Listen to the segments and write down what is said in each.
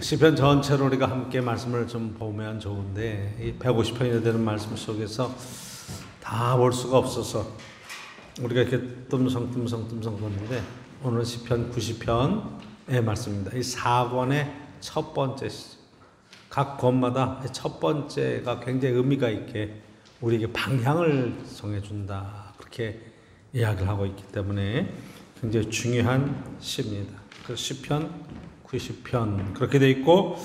시편 전체로 우리가 함께 말씀을 좀 보면 좋은데 이 150편이 되는 말씀 속에서 다 볼 수가 없어서 우리가 이렇게 뜸성 보는데 오늘 시편 90편의 말씀입니다. 이 4권의 첫 번째 각 권마다 첫 번째가 굉장히 의미가 있게 우리에게 방향을 정해준다 그렇게 이야기를 하고 있기 때문에 굉장히 중요한 시입니다. 그 시편 90편 그렇게 돼 있고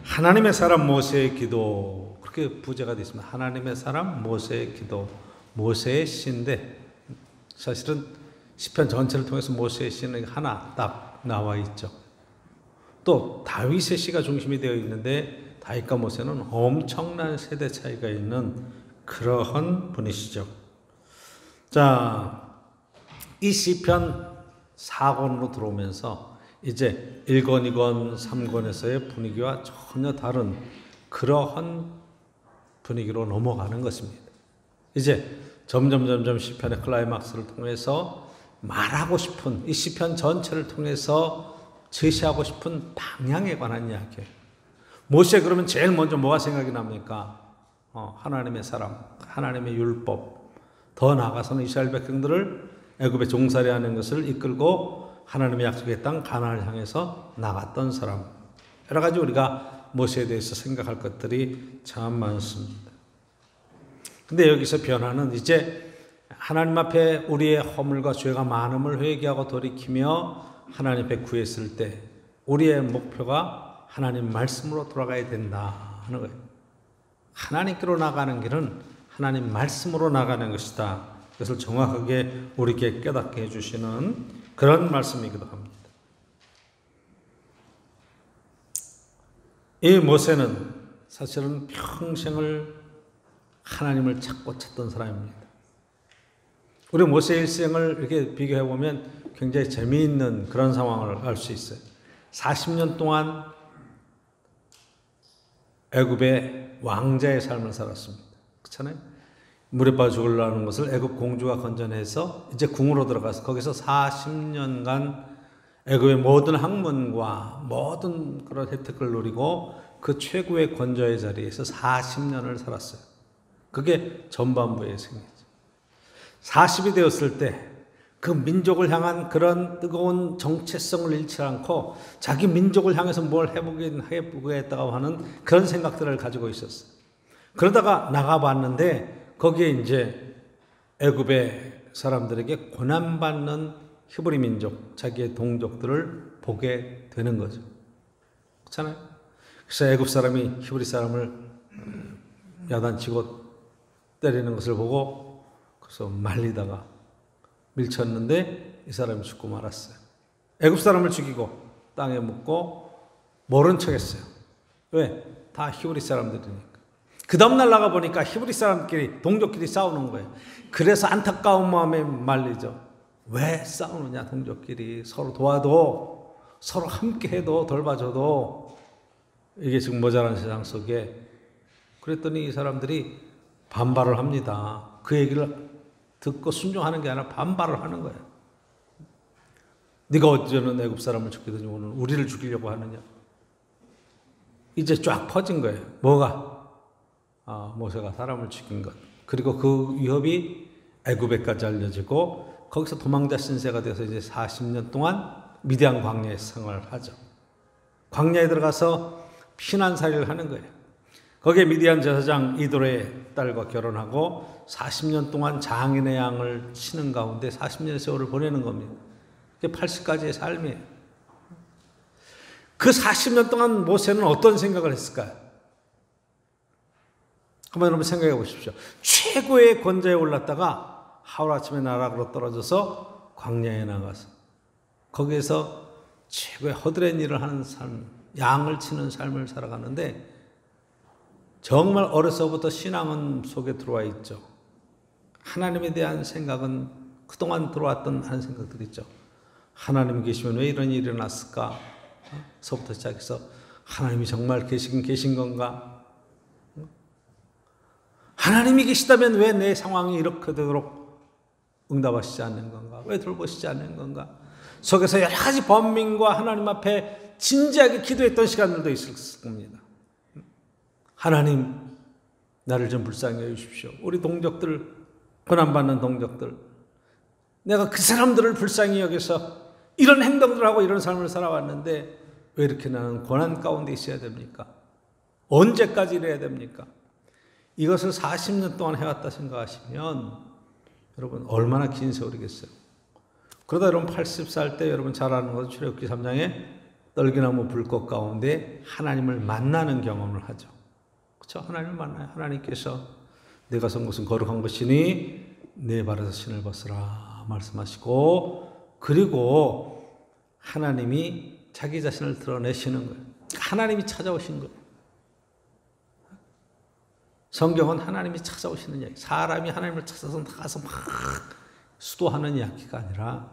하나님의 사람 모세의 기도 그렇게 부제가 되어 있습니다. 하나님의 사람 모세의 기도 모세의 시인데 사실은 시편 전체를 통해서 모세의 시는 하나 딱 나와 있죠. 또 다윗의 시가 중심이 되어 있는데 다윗과 모세는 엄청난 세대 차이가 있는 그러한 분이시죠. 자, 이 시편 4권으로 들어오면서 이제 1권, 2권, 3권에서의 분위기와 전혀 다른 그러한 분위기로 넘어가는 것입니다. 이제 점점 시편의 클라이막스를 통해서 말하고 싶은 이 시편 전체를 통해서 제시하고 싶은 방향에 관한 이야기예요. 모세 그러면 제일 먼저 뭐가 생각이 납니까? 하나님의 사람, 하나님의 율법, 더 나아가서는 이스라엘 백성들을 애굽에 종살이하는 것을 이끌고 하나님의 약속의 땅 가나안을 향해서 나갔던 사람. 여러 가지 우리가 모세에 대해서 생각할 것들이 참 많습니다. 근데 여기서 변화는 이제 하나님 앞에 우리의 허물과 죄가 많음을 회개하고 돌이키며 하나님 앞에 구했을 때 우리의 목표가 하나님 말씀으로 돌아가야 된다 하는 거예요. 하나님께로 나가는 길은 하나님 말씀으로 나가는 것이다. 그것을 정확하게 우리에게 깨닫게 해주시는 그런 말씀이기도 합니다. 이 모세는 사실은 평생을 하나님을 찾던 사람입니다. 우리 모세의 일생을 이렇게 비교해 보면 굉장히 재미있는 그런 상황을 알 수 있어요. 40년 동안 애굽의 왕자의 삶을 살았습니다. 그렇잖아요? 물에 빠져 죽으려는 것을 애굽 공주가 건져내서 이제 궁으로 들어가서 거기서 40년간 애굽의 모든 학문과 모든 그런 혜택을 누리고 그 최고의 권좌의 자리에서 40년을 살았어요. 그게 전반부의 생이죠. 40이 되었을 때 그 민족을 향한 그런 뜨거운 정체성을 잃지 않고 자기 민족을 향해서 뭘 해보겠다고 하는 그런 생각들을 가지고 있었어요. 그러다가 나가봤는데 거기에 이제 애굽의 사람들에게 고난받는 히브리 민족, 자기의 동족들을 보게 되는 거죠. 그렇잖아요? 그래서 애굽 사람이 히브리 사람을 야단치고 때리는 것을 보고 그래서 말리다가 밀쳤는데 이 사람이 죽고 말았어요. 애굽 사람을 죽이고 땅에 묻고 모른 척했어요. 왜? 다 히브리 사람들이니까. 그 다음날 나가보니까 히브리 사람끼리 동족끼리 싸우는 거예요. 그래서 안타까운 마음에 말리죠. 왜 싸우느냐 동족끼리. 서로 도와도 서로 함께해도 돌봐줘도 이게 지금 모자란 세상 속에 그랬더니 이 사람들이 반발을 합니다. 그 얘기를 듣고 순종하는 게 아니라 반발을 하는 거예요. 네가 어제는 애굽 사람을 죽이더니 오늘 우리를 죽이려고 하느냐. 이제 쫙 퍼진 거예요. 뭐가? 모세가 사람을 죽인 것. 그리고 그 위협이 애굽에까지 알려지고 거기서 도망자 신세가 돼서 이제 40년 동안 미디안 광야에서 생활을 하죠. 광야에 들어가서 피난살이를 하는 거예요. 거기에 미디안 제사장 이도의 딸과 결혼하고 40년 동안 장인의 양을 치는 가운데 40년의 세월을 보내는 겁니다. 그게 80까지의 삶이에요. 그 40년 동안 모세는 어떤 생각을 했을까요? 한번 여러분 생각해 보십시오. 최고의 권좌에 올랐다가 하루아침에 나락으로 떨어져서 광야에 나가서 거기에서 최고의 허드렛 일을 하는 삶, 양을 치는 삶을 살아가는데 정말 어려서부터 신앙은 속에 들어와 있죠. 하나님에 대한 생각은 그동안 들어왔던 하는 생각들이 있죠. 하나님이 계시면 왜 이런 일이 일어났을까? 서부터 시작해서 하나님이 정말 계신 건가? 하나님이 계시다면 왜 내 상황이 이렇게 되도록 응답하시지 않는 건가? 왜 돌보시지 않는 건가? 속에서 여러 가지 번민과 하나님 앞에 진지하게 기도했던 시간들도 있을 겁니다. 하나님, 나를 좀 불쌍히 여주십시오. 우리 동족들, 고난받는 동족들, 내가 그 사람들을 불쌍히 여겨서 이런 행동들을 하고 이런 삶을 살아왔는데 왜 이렇게 나는 고난 가운데 있어야 됩니까? 언제까지 이래야 됩니까? 이것을 40년 동안 해왔다 생각하시면 여러분 얼마나 긴 세월이겠어요. 그러다 여러분 80살 때 여러분 잘 아는 것은 출애굽기 3장에 떨기나무 불꽃 가운데 하나님을 만나는 경험을 하죠. 그렇죠? 하나님을 만나요. 하나님께서 내가 선 것은 거룩한 것이니 내 발에서 신을 벗으라 말씀하시고, 그리고 하나님이 자기 자신을 드러내시는 거예요. 하나님이 찾아오신 거예요. 성경은 하나님이 찾아오시는 이야기, 사람이 하나님을 찾아서 나가서 막 수도하는 이야기가 아니라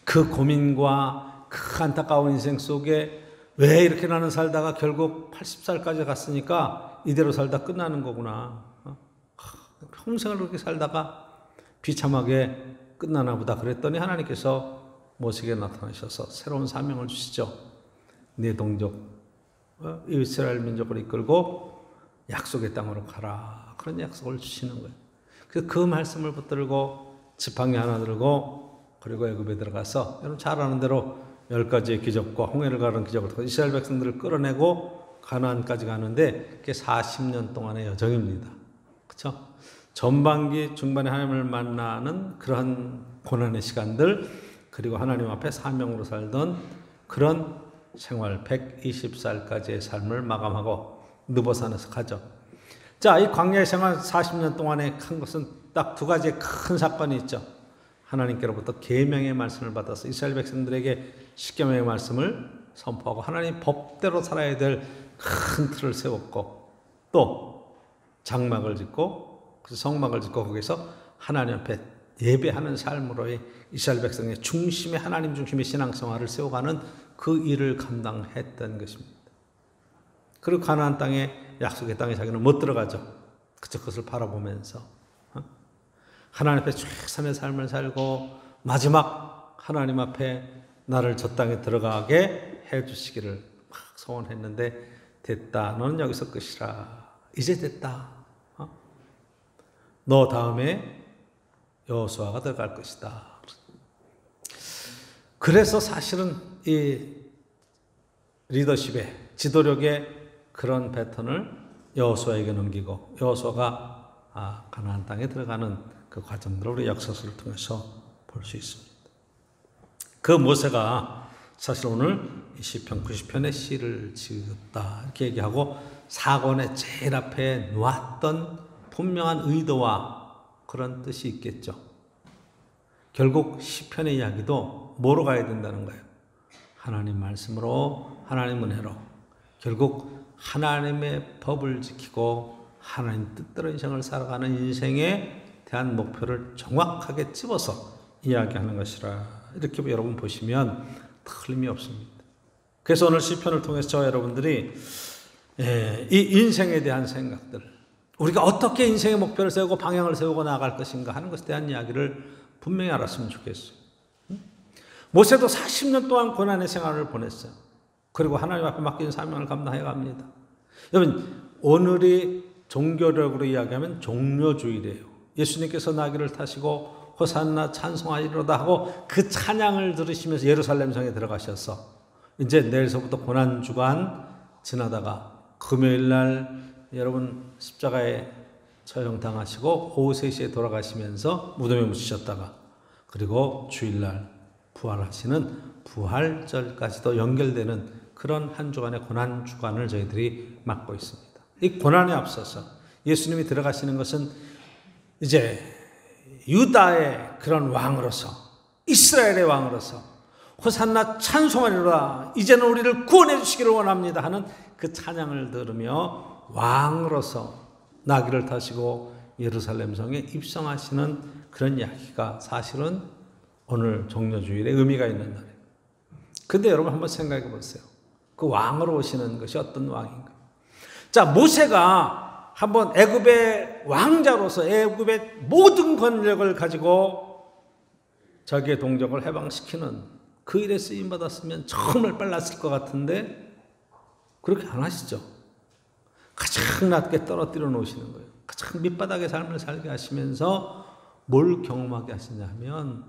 그 고민과 그 안타까운 인생 속에 왜 이렇게 나는 살다가 결국 80살까지 갔으니까 이대로 살다 끝나는 거구나. 평생을 그렇게 살다가 비참하게 끝나나 보다 그랬더니 하나님께서 모세에게 나타나셔서 새로운 사명을 주시죠. 네 동족 이스라엘 민족을 이끌고 약속의 땅으로 가라. 그런 약속을 주시는 거예요. 그래서 그 말씀을 붙들고 지팡이 하나 들고 그리고 애굽에 들어가서 여러분 잘 아는 대로 10가지의 기적과 홍해를 가르는 기적을 통해 이스라엘 백성들을 끌어내고 가나안까지 가는데 그게 40년 동안의 여정입니다. 그렇죠? 전반기 중반에 하나님을 만나는 그러한 고난의 시간들, 그리고 하나님 앞에 사명으로 살던 그런 생활 120살까지의 삶을 마감하고 느보산에서 가죠. 자, 이 광야의 생활 40년 동안에 한 것은 딱 두 가지의 큰 사건이 있죠. 하나님께로부터 계명의 말씀을 받아서 이스라엘 백성들에게 십계명의 말씀을 선포하고 하나님 법대로 살아야 될 큰 틀을 세웠고, 또 장막을 짓고 성막을 짓고 거기서 하나님 앞에 예배하는 삶으로의 이스라엘 백성의 중심의 하나님 중심의 신앙생활을 세워가는 그 일을 감당했던 것입니다. 그리고 가나안 땅에 약속의 땅에 자기는 못 들어가죠. 그것을 바라보면서 하나님 앞에 최선의 삶을 살고 마지막 하나님 앞에 나를 저 땅에 들어가게 해주시기를 막 소원했는데 됐다. 너는 여기서 끝이라. 이제 됐다. 너 다음에 여호수아가 들어갈 것이다. 그래서 사실은 이 리더십의 지도력의 그런 패턴을 여호수아에게 넘기고 여호수아가 가나안 땅에 들어가는 그 과정들을 우리 역사서를 통해서 볼 수 있습니다. 그 모세가 사실 오늘 시편 90편의 시를 지었다 이렇게 얘기하고 사권의 제일 앞에 놓았던 분명한 의도와 그런 뜻이 있겠죠. 결국 시편의 이야기도 뭐로 가야 된다는 거예요? 하나님 말씀으로, 하나님 은혜로. 결국 하나님의 법을 지키고 하나님 뜻대로 인생을 살아가는 인생에 대한 목표를 정확하게 집어서 이야기하는 것이라 이렇게 여러분 보시면 틀림이 없습니다. 그래서 오늘 시편을 통해서 저 여러분들이 이 인생에 대한 생각들, 우리가 어떻게 인생의 목표를 세우고 방향을 세우고 나아갈 것인가 하는 것에 대한 이야기를 분명히 알았으면 좋겠어요. 모세도 40년 동안 고난의 생활을 보냈어요. 그리고 하나님 앞에 맡긴 사명을 감당해 갑니다. 여러분, 오늘이 종교력으로 이야기하면 종료주일이에요. 예수님께서 나귀를 타시고 호산나 찬송하리로다 하고 그 찬양을 들으시면서 예루살렘 성에 들어가셔서 이제 내일서부터 고난주간 지나다가 금요일날 여러분 십자가에 처형당하시고 오후 3시에 돌아가시면서 무덤에 묻히셨다가 그리고 주일날 부활하시는 부활절까지도 연결되는 그런 한 주간의 고난주간을 저희들이 맞고 있습니다. 이 고난에 앞서서 예수님이 들어가시는 것은 이제 유다의 그런 왕으로서, 이스라엘의 왕으로서 호산나 찬송하리로다, 이제는 우리를 구원해 주시기를 원합니다 하는 그 찬양을 들으며 왕으로서 나귀를 타시고 예루살렘 성에 입성하시는 그런 이야기가 사실은 오늘 종료주일에 의미가 있는 날이에요. 근데 여러분 한번 생각해 보세요. 그 왕으로 오시는 것이 어떤 왕인가? 자, 모세가 한번 애굽의 왕자로서 애굽의 모든 권력을 가지고 자기의 동족을 해방시키는 그 일에 쓰임받았으면 정말 빨랐을 것 같은데 그렇게 안 하시죠. 가장 낮게 떨어뜨려 놓으시는 거예요. 가장 밑바닥의 삶을 살게 하시면서 뭘 경험하게 하시냐면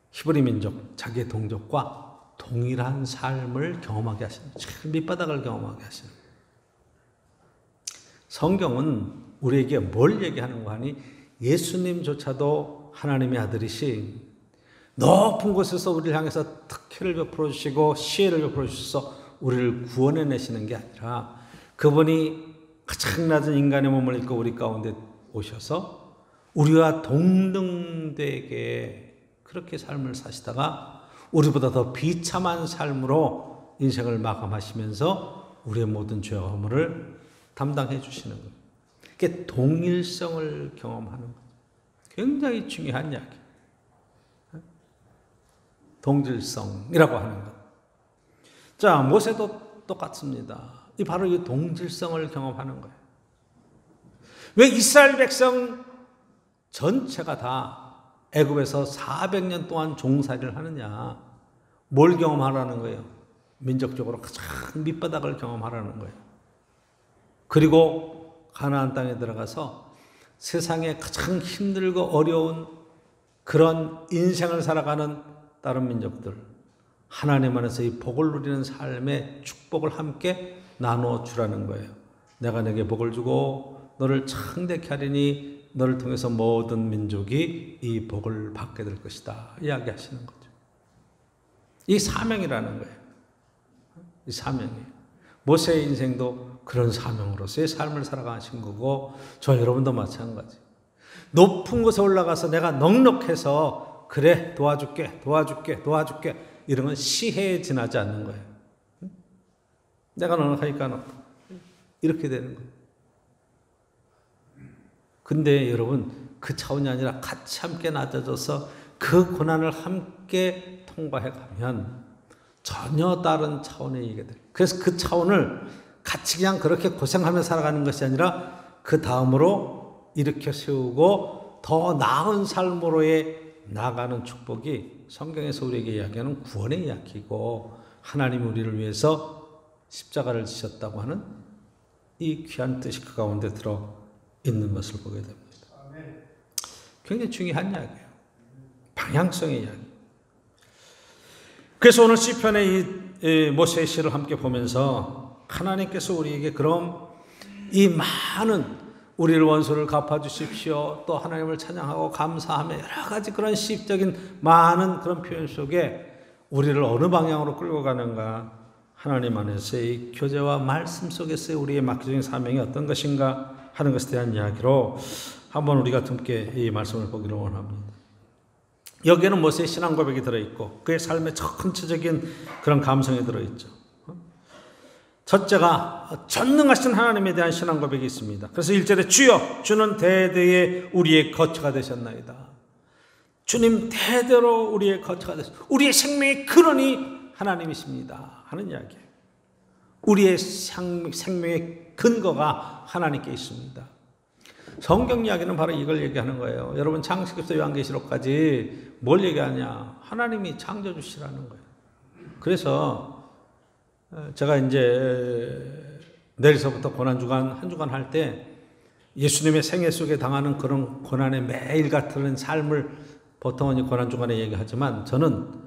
히브리 민족, 자기의 동족과 동일한 삶을 경험하게 하시는 거예요. 밑바닥을 경험하게 하시는 거예요. 성경은 우리에게 뭘 얘기하는 거 하니 예수님조차도 하나님의 아들이신 높은 곳에서 우리를 향해서 특혜를 베풀어 주시고 시혜를 베풀어 주셔서 우리를 구원해내시는 게 아니라 그분이 가장 낮은 인간의 몸을 입고 우리 가운데 오셔서 우리와 동등되게 그렇게 삶을 사시다가 우리보다 더 비참한 삶으로 인생을 마감하시면서 우리의 모든 죄와 허물을 담당해 주시는 거예요. 그게 동일성을 경험하는 거예요. 굉장히 중요한 이야기. 동질성이라고 하는 것. 자, 모세도 똑같습니다. 바로 이 동질성을 경험하는 거예요. 왜 이스라엘 백성 전체가 다 애굽에서 400년 동안 종살이를 하느냐? 뭘 경험하라는 거예요? 민족적으로 가장 밑바닥을 경험하라는 거예요. 그리고 가나안 땅에 들어가서 세상에 가장 힘들고 어려운 그런 인생을 살아가는 다른 민족들, 하나님 안에서 이 복을 누리는 삶의 축복을 함께 나누어 주라는 거예요. 내가 내게 복을 주고 너를 창대케 하리니 너를 통해서 모든 민족이 이 복을 받게 될 것이다. 이야기하시는 거죠. 이 사명이라는 거예요. 이 사명이에요. 모세의 인생도 그런 사명으로서의 삶을 살아가신 거고 저 여러분도 마찬가지. 높은 곳에 올라가서 내가 넉넉해서 그래 도와줄게 이런 건 시혜에 지나지 않는 거예요. 내가 넉넉하니까 이렇게 되는 거예요. 근데 여러분 그 차원이 아니라 같이 함께 낮아져서 그 고난을 함께 통과해 가면 전혀 다른 차원의 얘기가 돼요. 그래서 그 차원을 같이 그냥 그렇게 고생하며 살아가는 것이 아니라 그 다음으로 일으켜 세우고 더 나은 삶으로의 나아가는 축복이 성경에서 우리에게 이야기하는 구원의 이야기고 하나님이 우리를 위해서 십자가를 지셨다고 하는 이 귀한 뜻이 그 가운데 들어 있는 것을 보게 됩니다. 굉장히 중요한 이야기예요. 방향성의 이야기. 그래서 오늘 시편의 이 모세의 시를 함께 보면서 하나님께서 우리에게 그럼 이 많은 우리를 원수를 갚아주십시오. 또 하나님을 찬양하고 감사하며 여러 가지 그런 시적인 많은 그런 표현 속에 우리를 어느 방향으로 끌고 가는가 하나님 안에서의 교제와 말씀 속에서의 우리의 막적인 사명이 어떤 것인가 하는 것에 대한 이야기로 한번 우리가 함께 이 말씀을 보기를 원합니다. 여기에는 모세의 신앙 고백이 들어있고 그의 삶의 전체적인 그런 감성이 들어있죠. 첫째가 전능하신 하나님에 대한 신앙 고백이 있습니다. 그래서 1절에 주여 주는 대대에 우리의 거처가 되셨나이다. 주님 대대로 우리의 거처가 되셨습니다. 우리의 생명의 근원이 하나님이십니다 하는 이야기예요. 우리의 생명의 근거가 하나님께 있습니다. 성경 이야기는 바로 이걸 얘기하는 거예요. 여러분 창세기부터 요한계시록까지 뭘 얘기하냐? 하나님이 창조주시라는 거예요. 그래서 제가 이제 내일서부터 고난주간 한 주간 할 때 예수님의 생애 속에 당하는 그런 고난의 매일 같은 삶을 보통은 이 고난주간에 얘기하지만 저는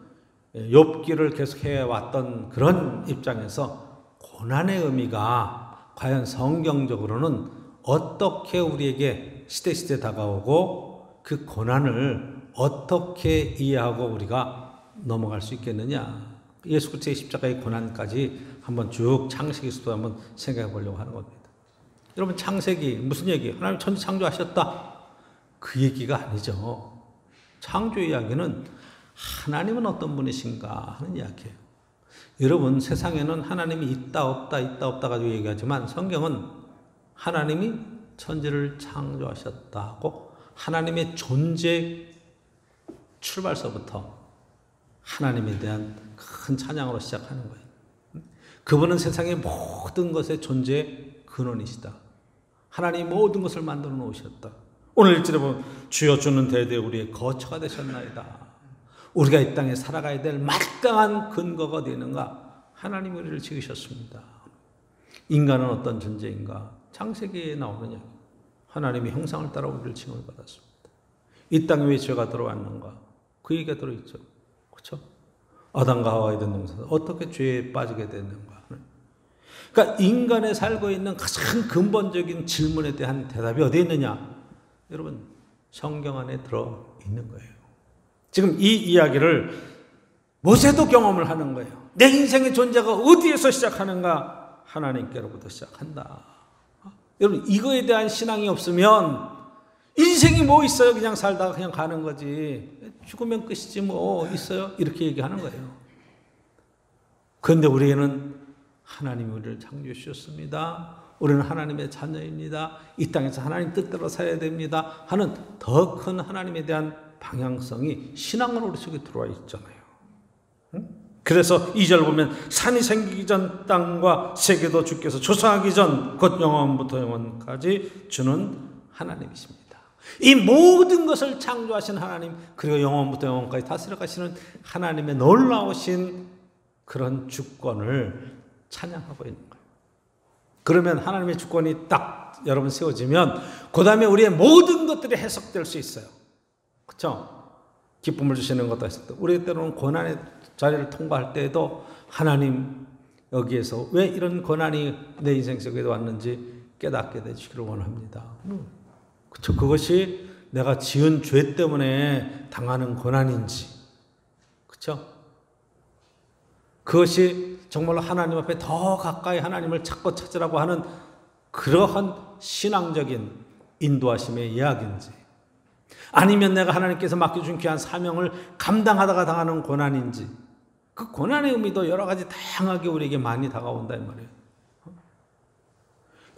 욥기를 계속 해왔던 그런 입장에서 고난의 의미가 과연 성경적으로는 어떻게 우리에게 시대시대 다가오고 그 고난을 어떻게 이해하고 우리가 넘어갈 수 있겠느냐. 예수 그리스도의 십자가의 고난까지 한번 쭉 창세기에서도 한번 생각해 보려고 하는 겁니다. 여러분 창세기 무슨 얘기? 하나님 천지 창조하셨다. 그 얘기가 아니죠. 창조 이야기는 하나님은 어떤 분이신가 하는 이야기예요. 여러분 세상에는 하나님이 있다 없다 가지고 얘기하지만 성경은 하나님이 천지를 창조하셨다고 하나님의 존재 출발서부터 하나님에 대한 큰 찬양으로 시작하는 거예요. 그분은 세상의 모든 것의 존재의 근원이시다. 하나님이 모든 것을 만들어 놓으셨다. 오늘 1절에 보면 주여 주는 대대 우리의 거처가 되셨나이다. 우리가 이 땅에 살아가야 될 마땅한 근거가 어디 있는가? 하나님이 우리를 지으셨습니다. 인간은 어떤 존재인가? 창세기에 나오는 이야기. 하나님의 형상을 따라 우리를 징을 받았습니다. 이 땅에 왜 죄가 들어왔는가? 그 얘기가 들어있죠. 그렇죠? 아담과 하와의 동산에서 어떻게 죄에 빠지게 됐는가? 그러니까 인간에 살고 있는 가장 근본적인 질문에 대한 대답이 어디에 있느냐? 여러분, 성경 안에 들어있는 거예요. 지금 이 이야기를 모세도 경험을 하는 거예요. 내 인생의 존재가 어디에서 시작하는가? 하나님께로부터 시작한다. 여러분, 이거에 대한 신앙이 없으면 인생이 뭐 있어요? 그냥 살다가 그냥 가는 거지. 죽으면 끝이지 뭐 있어요? 이렇게 얘기하는 거예요. 그런데 우리에는 하나님이 우리를 창조해 주셨습니다. 우리는 하나님의 자녀입니다. 이 땅에서 하나님 뜻대로 살아야 됩니다. 하는 더 큰 하나님에 대한 방향성이 신앙으로 우리 속에 들어와 있잖아요. 그래서 2절 보면 산이 생기기 전 땅과 세계도 주께서 조성하기 전 곧 영원부터 영원까지 주는 하나님이십니다. 이 모든 것을 창조하신 하나님, 그리고 영원부터 영원까지 다스려 가시는 하나님의 놀라우신 그런 주권을 찬양하고 있는 거예요. 그러면 하나님의 주권이 딱 여러분 세워지면 그 다음에 우리의 모든 것들이 해석될 수 있어요. 그렇죠? 기쁨을 주시는 것도 해석돼. 우리 때로는 고난의 자리를 통과할 때에도 하나님 여기에서 왜 이런 고난이 내 인생 속에 왔는지 깨닫게 해주시기를 원합니다. 그렇죠? 그것이 내가 지은 죄 때문에 당하는 고난인지, 그렇죠? 그것이 정말로 하나님 앞에 더 가까이 하나님을 찾고 찾으라고 하는 그러한 신앙적인 인도하심의 이야기인지, 아니면 내가 하나님께서 맡겨준 귀한 사명을 감당하다가 당하는 고난인지, 그 고난의 의미도 여러 가지 다양하게 우리에게 많이 다가온다 이 말이에요.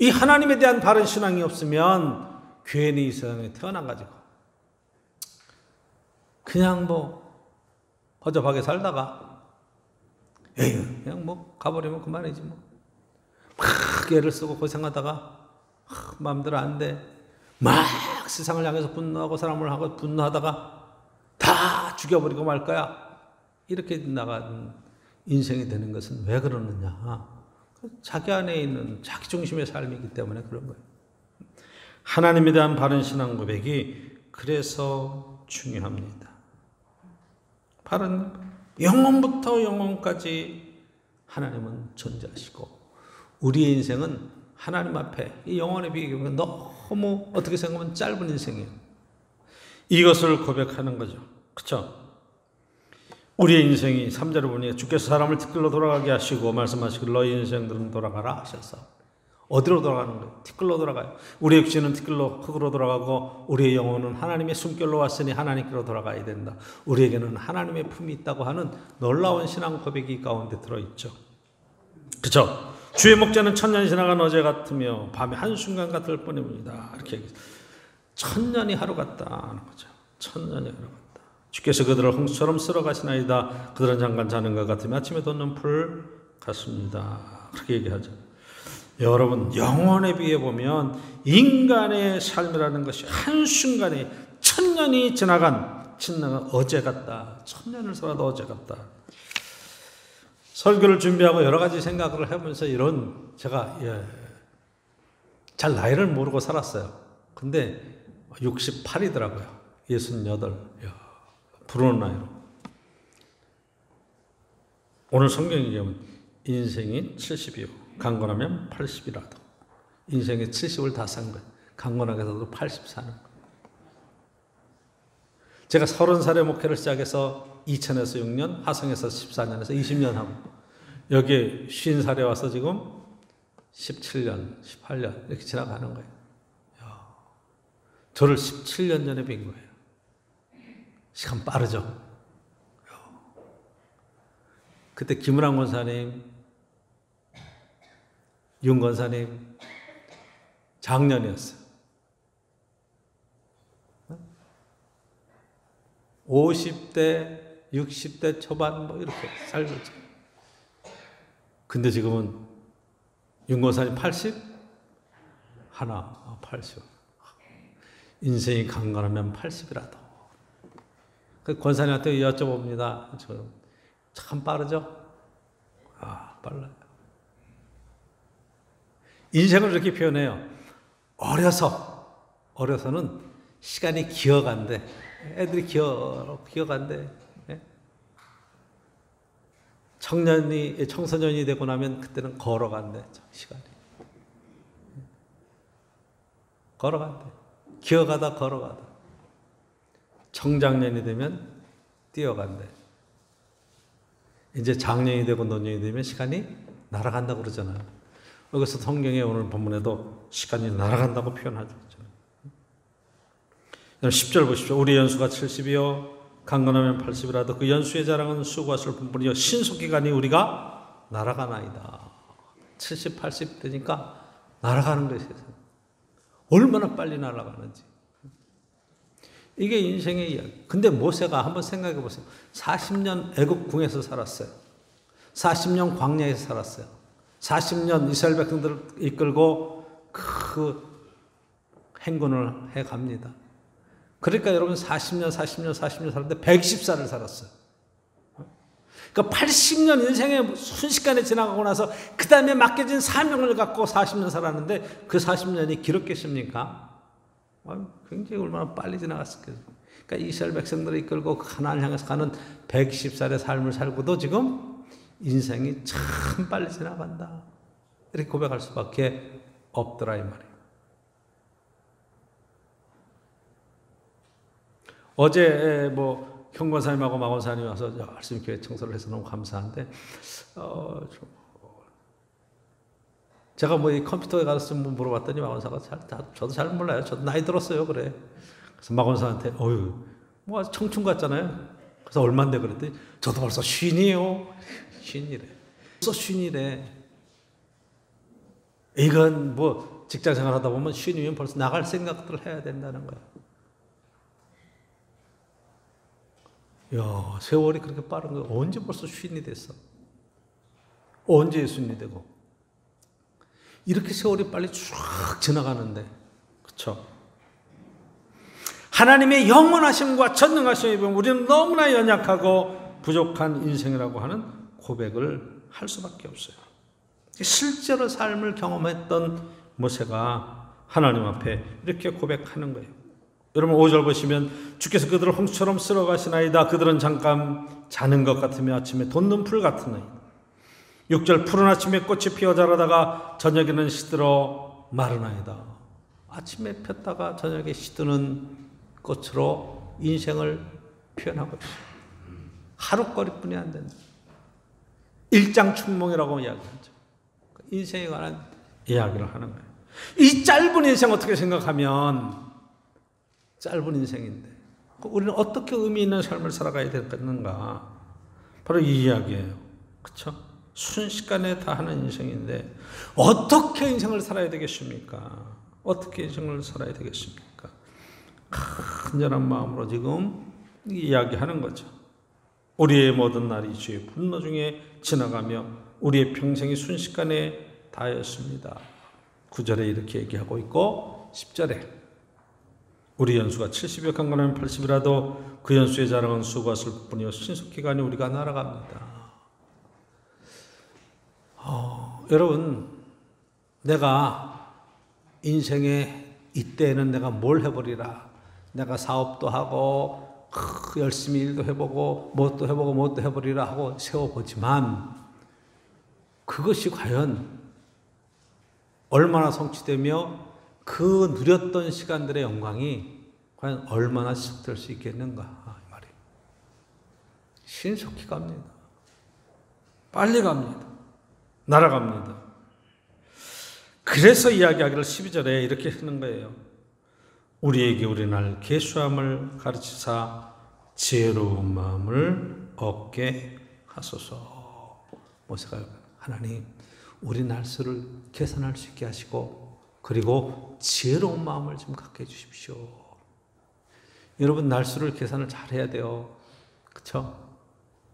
이 하나님에 대한 바른 신앙이 없으면 괜히 이 세상에 태어나가지고 그냥 뭐 허접하게 살다가 에휴 그냥 뭐 가버리면 그만이지 뭐 막 애를 쓰고 고생하다가 마음대로 안 돼. 막 세상을 향해서 분노하고 사람을 하고 분노하다가 다 죽여버리고 말 거야. 이렇게 나간 인생이 되는 것은 왜 그러느냐? 자기 안에 있는 자기 중심의 삶이기 때문에 그런 거예요. 하나님에 대한 바른 신앙 고백이 그래서 중요합니다. 바른 영원부터 영원까지 하나님은 존재하시고 우리의 인생은 하나님 앞에 이 영원에 비교하면 너무 어떻게 생각하면 짧은 인생이에요. 이것을 고백하는 거죠. 그렇죠? 우리의 인생이 3절을 보니 주께서 사람을 티끌로 돌아가게 하시고 말씀하시기를 너희 인생들은 돌아가라 하셨어. 어디로 돌아가는 거예요? 티끌로 돌아가요. 우리의 육신은 티끌로 흙으로 돌아가고 우리의 영혼은 하나님의 숨결로 왔으니 하나님께로 돌아가야 된다. 우리에게는 하나님의 품이 있다고 하는 놀라운 신앙 고백이 가운데 들어있죠. 그렇죠? 주의 목자는 천년이 지나간 어제 같으며 밤의 한순간 같을 뿐입니다. 이렇게 얘기해요. 천년이 하루 같다 하는 거죠. 천년이 하루 같다. 주께서 그들을 홍수처럼 쓸어 가시나이다. 그들은 잠깐 자는 것 같으며 아침에 돋는 풀 같습니다. 그렇게 얘기하죠. 여러분, 영원에 비해 보면 인간의 삶이라는 것이 한순간에 천년이 지나간 어제 같다. 천년을 살아도 어제 같다. 설교를 준비하고 여러 가지 생각을 해보면서 제가 잘 나이를 모르고 살았어요. 근데 68이더라고요. 68. 부러운 나이로. 오늘 성경에 보면 인생이 70이요. 강건하면 80이라도. 인생의 70을 다 산 거예요. 강건하게 살아도 80 사는 거예요. 제가 30살에 목회를 시작해서 2000에서 6년, 하성에서 14년에서 20년 하고 여기에 50살에 와서 지금 17년, 18년 이렇게 지나가는 거예요. 저를 17년 전에 뵌 거예요. 시간 빠르죠? 그때 김은환 권사님, 윤 권사님 작년이었어요. 50대, 60대 초반 뭐 이렇게 살고 있죠. 근데 지금은 윤 권사님 80? 하나, 80. 인생이 강건하면 80이라도. 그 권사님한테 여쭤봅니다. 참 빠르죠? 빨라요. 인생을 이렇게 표현해요. 어려서는 시간이 기어간대. 애들이 기어간대. 청소년이 되고 나면 그때는 걸어간대. 시간이. 걸어간대. 기어가다 걸어가다. 청장년이 되면 뛰어간대. 이제 장년이 되고 노년이 되면 시간이 날아간다고 그러잖아요. 여기서 성경에 오늘 본문에도 시간이 날아간다고 표현하죠. 10절 보십시오. 우리 연수가 70이요 강건하면 80이라도 그 연수의 자랑은 수고하실 분뿐이요 신속히 가니 우리가 날아가나이다. 70, 80 되니까 날아가는 거예요. 얼마나 빨리 날아가는지. 이게 인생의 이야기. 근데 모세가 한번 생각해 보세요. 40년 애굽궁에서 살았어요. 40년 광야에서 살았어요. 40년 이스라엘 백성들을 이끌고 그 행군을 해 갑니다. 그러니까 여러분 40년 살았는데 110살을 살았어요. 그러니까 80년 인생의 순식간에 지나가고 나서 그 다음에 맡겨진 사명을 갖고 40년 살았는데 그 40년이 길었겠습니까? 굉장히 얼마나 빨리 지나갔을까요? 그러니까 이스라엘 백성들을 이끌고 가나안을 향해서 가는 110살의 삶을 살고도 지금 인생이 참 빨리 지나간다. 이렇게 고백할 수밖에 없더라 이 말이에요. 어제 형권사님하고 마권사님이 와서 열심히 교회 청소를 해서 너무 감사한데 제가 이 컴퓨터에 가서 좀 물어봤더니 마권사가 저도 잘 몰라요. 저도 나이 들었어요. 그래. 그래서 마권사한테 청춘 같잖아요. 그래서 얼만데 그랬더니 저도 벌써 쉰이에요. 쉰이래. 벌써 쉰이래. 이건 직장 생활 하다 보면 쉰이면 벌써 나갈 생각들을 해야 된다는 거야. 야, 세월이 그렇게 빠른 거야. 언제 벌써 쉰이 됐어? 언제 예순이 되고? 이렇게 세월이 빨리 쭉 지나가는데, 그쵸? 하나님의 영원하심과 전능하심에 보면 우리는 너무나 연약하고 부족한 인생이라고 하는 고백을 할 수밖에 없어요. 실제로 삶을 경험했던 모세가 하나님 앞에 이렇게 고백하는 거예요. 여러분 5절 보시면 주께서 그들을 홍수처럼 쓸어가시나이다. 그들은 잠깐 자는 것 같으며 아침에 돋는 풀 같으나이다. 6절 푸른 아침에 꽃이 피어 자라다가 저녁에는 시들어 마르나이다. 아침에 폈다가 저녁에 시드는 꽃으로 인생을 표현하고 있어요. 하루거리뿐이 안 된다. 일장춘몽이라고 이야기하죠. 인생에 관한 이야기를 하는 거예요. 이 짧은 인생 어떻게 생각하면 짧은 인생인데 우리는 어떻게 의미 있는 삶을 살아가야 되겠는가? 바로 이 이야기예요. 그렇죠? 순식간에 다 하는 인생인데 어떻게 인생을 살아야 되겠습니까? 어떻게 인생을 살아야 되겠습니까? 간절한 마음으로 지금 이야기하는 거죠. 우리의 모든 날이 주의 분노 중에 지나가며 우리의 평생이 순식간에 다였습니다. 9절에 이렇게 얘기하고 있고 10절에 우리 연수가 70여 강건하면 80이라도 그 연수의 자랑은 수고하실 뿐이요 신속히 가니 우리가 날아갑니다. 여러분 내가 인생에 이때에는 내가 뭘 해버리라. 내가 사업도 하고 열심히 일도 해보고 뭣도 해보고 뭣도 해버리라 하고 세워보지만 그것이 과연 얼마나 성취되며 그 누렸던 시간들의 영광이 과연 얼마나 지속될 수 있겠는가 이 말이에요. 신속히 갑니다. 빨리 갑니다. 날아갑니다. 그래서 이야기하기를 12절에 이렇게 하는 거예요. 우리에게 우리 날 계수함을 가르치사 지혜로운 마음을 얻게 하소서. 모세가 하나님 우리 날수를 계산할 수 있게 하시고 그리고 지혜로운 마음을 좀 갖게 해주십시오. 여러분 날수를 계산을 잘 해야 돼요. 그렇죠?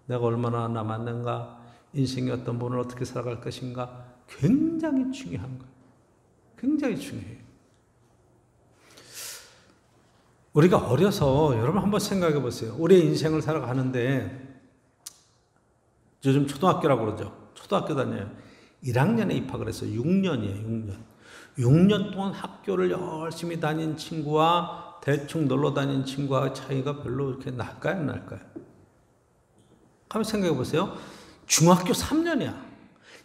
내가 얼마나 남았는가, 인생의 어떤 부분을 어떻게 살아갈 것인가 굉장히 중요한 거예요. 굉장히 중요해요. 우리가 어려서 여러분 한번 생각해 보세요. 우리의 인생을 살아가는데 요즘 초등학교라고 그러죠. 초등학교 다녀요. 1학년에 입학을 했어요. 6년이에요. 6년. 6년 동안 학교를 열심히 다닌 친구와 대충 놀러 다닌 친구와 차이가 별로 이렇게 날까요? 안 날까요? 한번 생각해 보세요. 중학교 3년이야.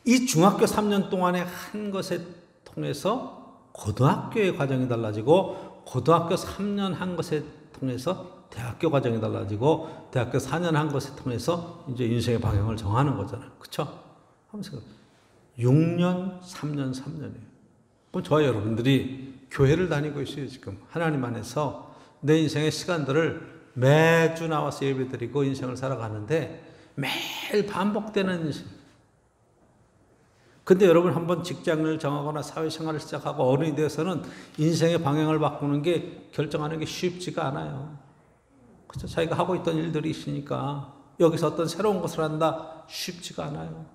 이 중학교 3년 동안에 한 것에 통해서 고등학교의 과정이 달라지고 고등학교 3년 한 것에 통해서 대학교 과정이 달라지고 대학교 4년 한 것에 통해서 이제 인생의 방향을 정하는 거잖아요. 그렇죠? 한번 생각해 보세요. 6년, 3년, 3년이에요. 그럼 저와 여러분들이 교회를 다니고 있어요. 지금 하나님 안에서 내 인생의 시간들을 매주 나와서 예배드리고 인생을 살아가는데 매일 반복되는 인생. 근데 여러분 한번 직장을 정하거나 사회생활을 시작하고 어른이 되어서는 인생의 방향을 바꾸는 게 결정하는 게 쉽지가 않아요. 그렇죠? 자기가 하고 있던 일들이 있으니까 여기서 어떤 새로운 것을 한다 쉽지가 않아요.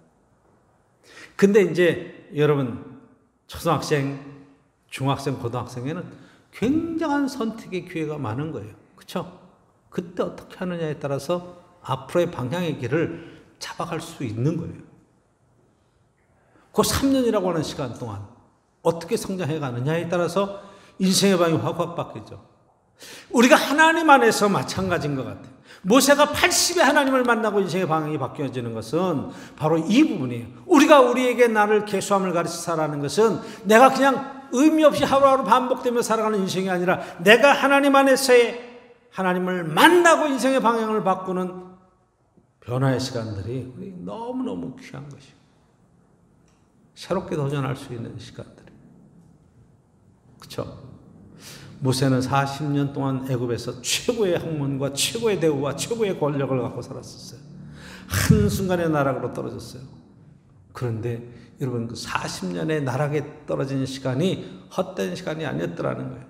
근데 이제 여러분 초등학생, 중학생, 고등학생에는 굉장한 선택의 기회가 많은 거예요. 그렇죠? 그때 어떻게 하느냐에 따라서 앞으로의 방향의 길을 잡아갈 수 있는 거예요. 그 3년이라고 하는 시간 동안 어떻게 성장해 가느냐에 따라서 인생의 방향이 확 바뀌죠. 우리가 하나님 안에서 마찬가지인 것 같아요. 모세가 80에 하나님을 만나고 인생의 방향이 바뀌어지는 것은 바로 이 부분이에요. 우리가 우리에게 나를 계수함을 가르쳐 살아가는 것은 내가 그냥 의미 없이 하루하루 반복되며 살아가는 인생이 아니라 내가 하나님 안에서의 하나님을 만나고 인생의 방향을 바꾸는 변화의 시간들이 너무너무 귀한 것이에요. 새롭게 도전할 수 있는 시간들이. 그렇죠? 모세는 40년 동안 애굽에서 최고의 학문과 최고의 대우와 최고의 권력을 갖고 살았었어요. 한순간에 나락으로 떨어졌어요. 그런데 여러분 그 40년의 나락에 떨어진 시간이 헛된 시간이 아니었더라는 거예요.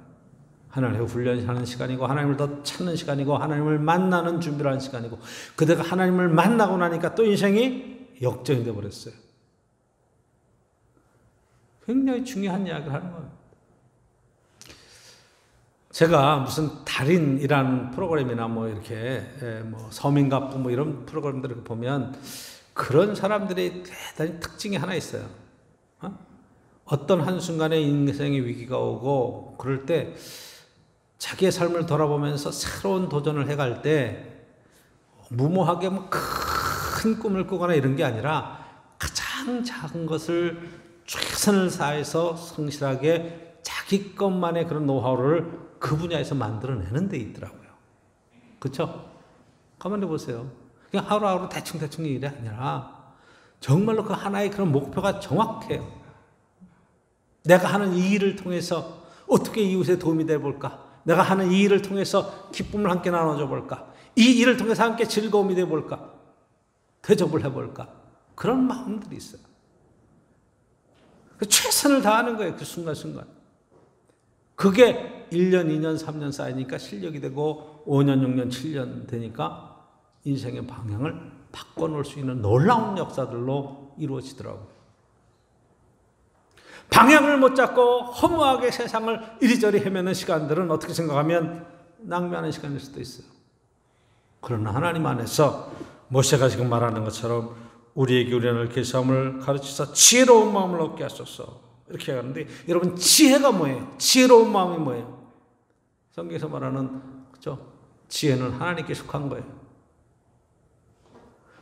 하나님을 훈련하는 시간이고 하나님을 더 찾는 시간이고 하나님을 만나는 준비를 하는 시간이고 그대가 하나님을 만나고 나니까 또 인생이 역전이 되어버렸어요. 굉장히 중요한 이야기를 하는 거예요. 제가 무슨 달인이라는 프로그램이나 뭐 이렇게 뭐 서민갑부 뭐 이런 프로그램들을 보면 그런 사람들의 대단히 특징이 하나 있어요. 어떤 한순간에 인생의 위기가 오고 그럴 때 자기의 삶을 돌아보면서 새로운 도전을 해갈 때 무모하게 뭐 큰 꿈을 꾸거나 이런 게 아니라 가장 작은 것을 최선을 다해서 성실하게 자기 것만의 그런 노하우를 그 분야에서 만들어내는 데 있더라고요. 그렇죠? 가만히 보세요. 그냥 하루하루 대충 일이 아니라 정말로 그 하나의 그런 목표가 정확해요. 내가 하는 이 일을 통해서 어떻게 이웃에 도움이 돼볼까? 내가 하는 이 일을 통해서 기쁨을 함께 나눠줘 볼까? 이 일을 통해서 함께 즐거움이 돼볼까? 대접을 해볼까? 그런 마음들이 있어요. 최선을 다하는 거예요. 그 순간순간. 그게 1년, 2년, 3년 쌓이니까 실력이 되고 5년, 6년, 7년 되니까 인생의 방향을 바꿔놓을 수 있는 놀라운 역사들로 이루어지더라고요. 방향을 못 잡고 허무하게 세상을 이리저리 헤매는 시간들은 어떻게 생각하면 낭비하는 시간일 수도 있어요. 그러나 하나님 안에서 모세가 지금 말하는 것처럼 우리에게 우리를 계시함을 가르치사 지혜로운 마음을 얻게 하소서 이렇게 하는데 여러분 지혜가 뭐예요? 지혜로운 마음이 뭐예요? 성경에서 말하는 그죠? 지혜는 하나님께 속한 거예요.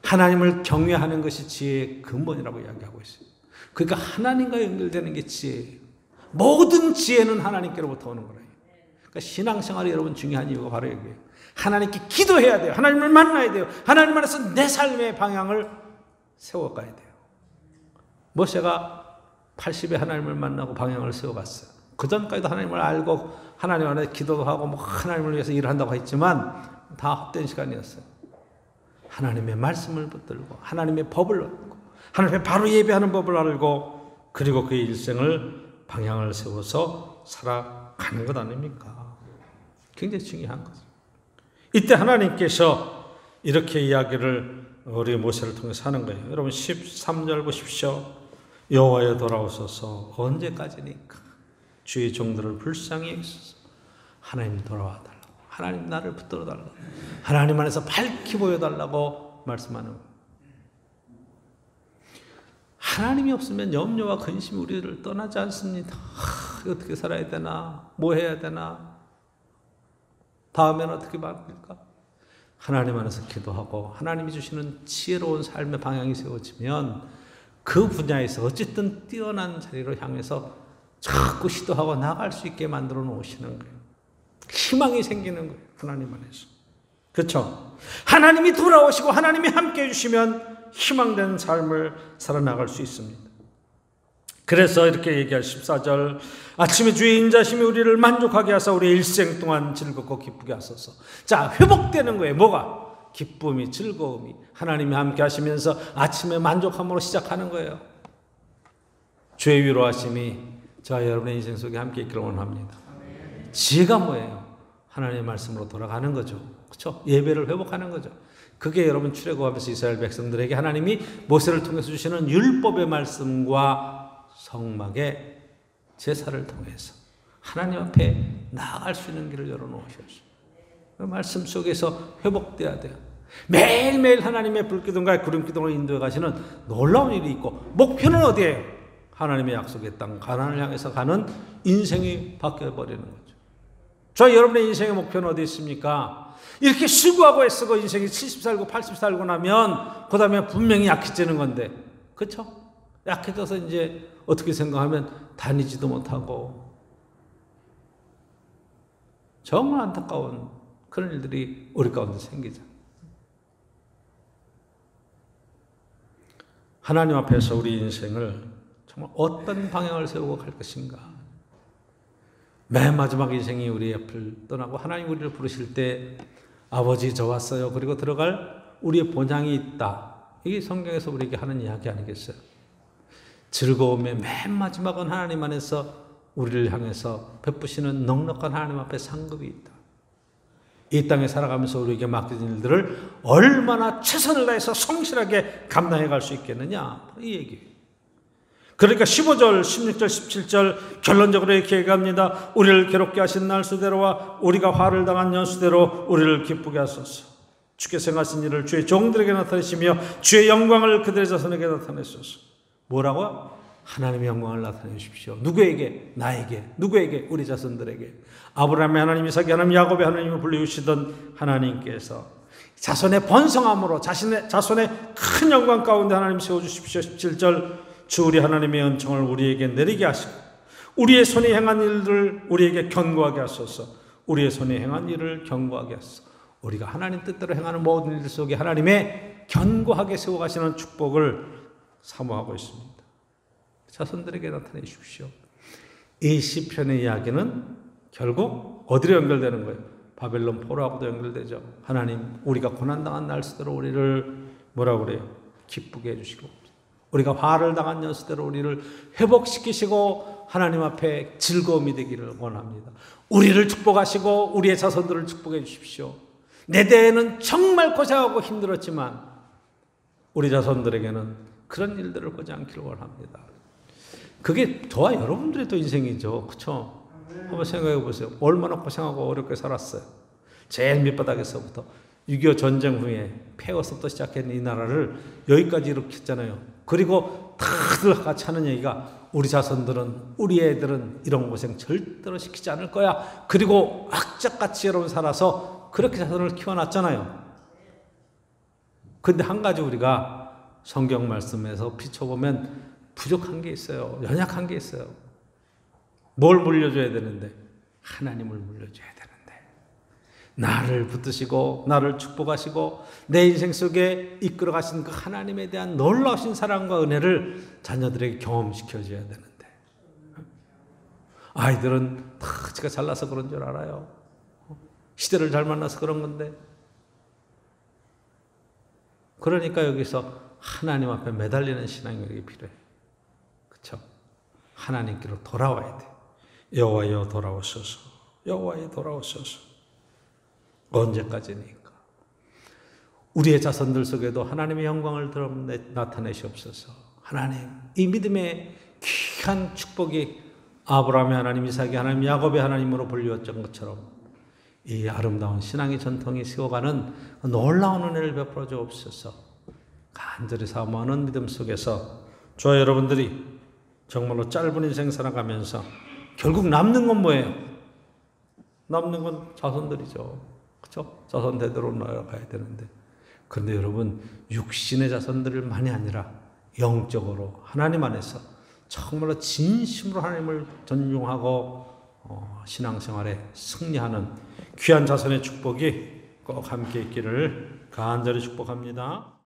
하나님을 경외하는 것이 지혜의 근본이라고 이야기하고 있어요. 그러니까 하나님과 연결되는 게 지혜예요. 모든 지혜는 하나님께로부터 오는 거예요. 그러니까 신앙생활이 여러분 중요한 이유가 바로 여기예요. 하나님께 기도해야 돼요. 하나님을 만나야 돼요. 하나님 안에서 내 삶의 방향을 세워가야 돼요. 모세가 80에 하나님을 만나고 방향을 세워갔어요. 그 전까지도 하나님을 알고 하나님 안에 기도도 하고 뭐 하나님을 위해서 일을 한다고 했지만 다 헛된 시간이었어요. 하나님의 말씀을 붙들고 하나님의 법을 얻고 하나님의 바로 예배하는 법을 알고 그리고 그의 일생을 방향을 세워서 살아가는 것 아닙니까? 굉장히 중요한 거죠. 이때 하나님께서 이렇게 이야기를 우리 모세를 통해서 하는 거예요. 여러분 13절 보십시오. 여호와여 돌아오소서 언제까지니까 주의 종들을 불쌍히 여기소서. 하나님 돌아와 달라고. 하나님 나를 붙들어 달라고. 하나님 안에서 밝히 보여달라고 말씀하는 거예요. 하나님이 없으면 염려와 근심이 우리를 떠나지 않습니다. 어떻게 살아야 되나? 뭐 해야 되나? 다음엔 어떻게 바뀔까? 하나님 안에서 기도하고 하나님이 주시는 지혜로운 삶의 방향이 세워지면 그 분야에서 어쨌든 뛰어난 자리로 향해서 자꾸 시도하고 나갈 수 있게 만들어 놓으시는 거예요. 희망이 생기는 거예요. 하나님 안에서. 그렇죠? 하나님이 돌아오시고 하나님이 함께 해주시면 희망된 삶을 살아나갈 수 있습니다. 그래서 이렇게 얘기할 14절 아침에 주의 인자심이 우리를 만족하게 하사 우리의 일생 동안 즐겁고 기쁘게 하소서. 자, 회복되는 거예요. 뭐가? 기쁨이, 즐거움이. 하나님이 함께 하시면서 아침에 만족함으로 시작하는 거예요. 주의 위로하심이 저와 여러분의 인생 속에 함께 있기를 원합니다. 지혜가 뭐예요? 하나님의 말씀으로 돌아가는 거죠. 그렇죠? 예배를 회복하는 거죠. 그게 여러분 출애굽하면서 이스라엘 백성들에게 하나님이 모세를 통해서 주시는 율법의 말씀과 성막의 제사를 통해서 하나님 앞에 나아갈 수 있는 길을 열어놓으셨어요. 그 말씀 속에서 회복돼야 돼요. 매일매일 하나님의 불기둥과 구름기둥으로 인도해 가시는 놀라운 일이 있고 목표는 어디예요? 하나님의 약속의 땅 가나안을 향해서 가는 인생이 바뀌어버리는 거죠. 저 여러분의 인생의 목표는 어디 있습니까? 이렇게 수고하고 애쓰고 인생이 70 살고 80 살고 나면 그 다음에 분명히 약해지는 건데 그렇죠? 약해져서 이제 어떻게 생각하면 다니지도 못하고 정말 안타까운 그런 일들이 우리 가운데 생기잖아요. 하나님 앞에서 우리 인생을 정말 어떤 방향을 세우고 갈 것인가. 맨 마지막 인생이 우리 앞을 떠나고 하나님 우리를 부르실 때 아버지 저 왔어요. 그리고 들어갈 우리의 본향이 있다. 이게 성경에서 우리에게 하는 이야기 아니겠어요? 즐거움의 맨 마지막은 하나님 안에서 우리를 향해서 베푸시는 넉넉한 하나님 앞에 상급이 있다. 이 땅에 살아가면서 우리에게 맡겨진 일들을 얼마나 최선을 다해서 성실하게 감당해 갈 수 있겠느냐. 이 얘기예요. 그러니까 15절, 16절, 17절 결론적으로 이렇게 얘기합니다. 우리를 괴롭게 하신 날 수대로와 우리가 화를 당한 연수대로 우리를 기쁘게 하소서. 주께서 행하신 일을 주의 종들에게 나타내시며 주의 영광을 그들의 자손에게 나타내소서. 뭐라고? 하나님의 영광을 나타내 주십시오. 누구에게? 나에게. 누구에게? 우리 자손들에게. 아브라함의 하나님, 이삭의 하나님, 야곱의 하나님을 불러주시던 하나님께서 자손의 번성함으로 자손의 큰 영광 가운데 하나님 세워주십시오. 17절 주 우리 하나님의 은총을 우리에게 내리게 하시고 우리의 손이 행한 일을 우리에게 견고하게 하소서. 우리의 손이 행한 일을 견고하게 하소서. 우리가 하나님 뜻대로 행하는 모든 일 속에 하나님의 견고하게 세워가시는 축복을 사모하고 있습니다. 자손들에게 나타내 주십시오. 이 시편의 이야기는 결국 어디로 연결되는 거예요? 바벨론 포로하고도 연결되죠. 하나님 우리가 고난당한 날수대로 우리를 뭐라고 그래요? 기쁘게 해주시고 우리가 화를 당한 연수대로 우리를 회복시키시고 하나님 앞에 즐거움이 되기를 원합니다. 우리를 축복하시고 우리의 자손들을 축복해 주십시오. 내 대에는 정말 고생하고 힘들었지만 우리 자손들에게는 그런 일들을 보지 않기를 원합니다. 그게 저와 여러분들의 또 인생이죠. 그렇죠? 한번 생각해 보세요. 얼마나 고생하고 어렵게 살았어요. 제일 밑바닥에서부터 6.25 전쟁 후에 폐허서부터 시작했는 이 나라를 여기까지 일으켰잖아요. 그리고 다들 같이 하는 얘기가 우리 자손들은 우리 애들은 이런 고생 절대로 시키지 않을 거야. 그리고 악착같이 여러분 살아서 그렇게 자손을 키워놨잖아요. 근데 한 가지 우리가 성경 말씀에서 비춰보면 부족한 게 있어요. 연약한 게 있어요. 뭘 물려줘야 되는데? 하나님을 물려줘야 되는데. 나를 붙드시고 나를 축복하시고 내 인생 속에 이끌어 가신 그 하나님에 대한 놀라우신 사랑과 은혜를 자녀들에게 경험시켜줘야 되는데 아이들은 다 지가 잘나서 그런 줄 알아요. 시대를 잘 만나서 그런 건데 그러니까 여기서 하나님 앞에 매달리는 신앙이 필요해요. 그렇죠? 하나님께로 돌아와야 돼. 여호와여 돌아오소서. 여호와여 돌아오소서. 언제까지니까? 우리의 자손들 속에도 하나님의 영광을 나타내시옵소서. 하나님, 이 믿음의 귀한 축복이 아브라함의 하나님, 이삭의 하나님, 야곱의 하나님으로 불리웠던 것처럼 이 아름다운 신앙의 전통이 세워가는 놀라운 은혜를 베풀어 주옵소서. 간절히 사모하는 믿음 속에서 저와 여러분들이 정말로 짧은 인생 살아가면서 결국 남는 건 뭐예요? 남는 건 자손들이죠. 그렇죠? 자손 대대로 나아가야 되는데. 그런데 여러분, 육신의 자손들만이 아니라 영적으로 하나님 안에서 정말로 진심으로 하나님을 존중하고 신앙생활에 승리하는 귀한 자손의 축복이 꼭 함께 있기를 간절히 축복합니다.